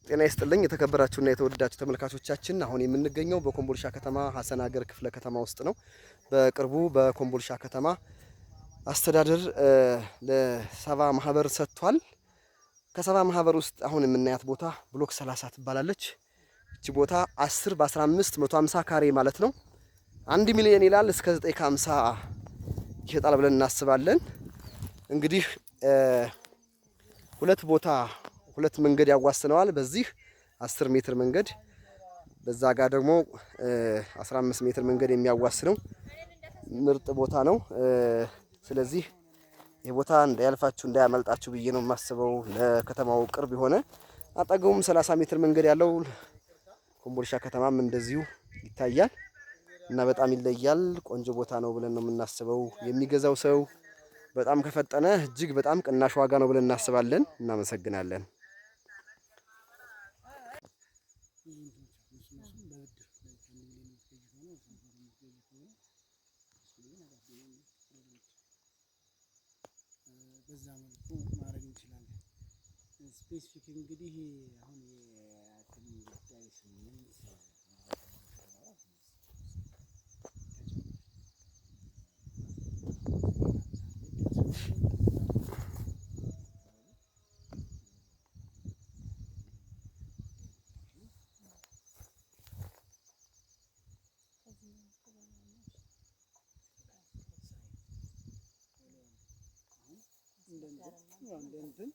ጤና ይስጥልኝ የተከበራችሁና የተወደዳችሁ ተመልካቾቻችን፣ አሁን የምንገኘው በኮምቦልቻ ከተማ ሐሰን ሀገር ክፍለ ከተማ ውስጥ ነው። በቅርቡ በኮምቦልቻ ከተማ አስተዳደር ለሰባ ማህበር ሰጥቷል። ከሰባ ማህበር ውስጥ አሁን የምናያት ቦታ ብሎክ 30 ትባላለች። እቺ ቦታ 10 በ15 150 ካሬ ማለት ነው 1 ሚሊዮን ይላል። እስከ 950 ይሸጣል ብለን እናስባለን። እንግዲህ ሁለት መንገድ ያዋስነዋል። በዚህ 10 ሜትር መንገድ፣ በዛ ጋር ደግሞ 15 ሜትር መንገድ የሚያዋስነው ምርጥ ቦታ ነው። ስለዚህ የቦታ እንዳያልፋችሁ እንዳያመልጣችሁ ብዬ ነው የማስበው። ለከተማው ቅርብ የሆነ አጠገቡም 30 ሜትር መንገድ ያለው ኮምቦልቻ ከተማም እንደዚሁ ይታያል እና በጣም ይለያል። ቆንጆ ቦታ ነው ብለን ነው የምናስበው። የሚገዛው ሰው በጣም ከፈጠነ እጅግ በጣም ቅናሽ ዋጋ ነው ብለን እናስባለን። እናመሰግናለን። በዛ መልኩ ማድረግ እንችላለን። ስፔሲፊክ እንግዲህ አሁን የአቅም ጉዳይ ስንል እንደንትን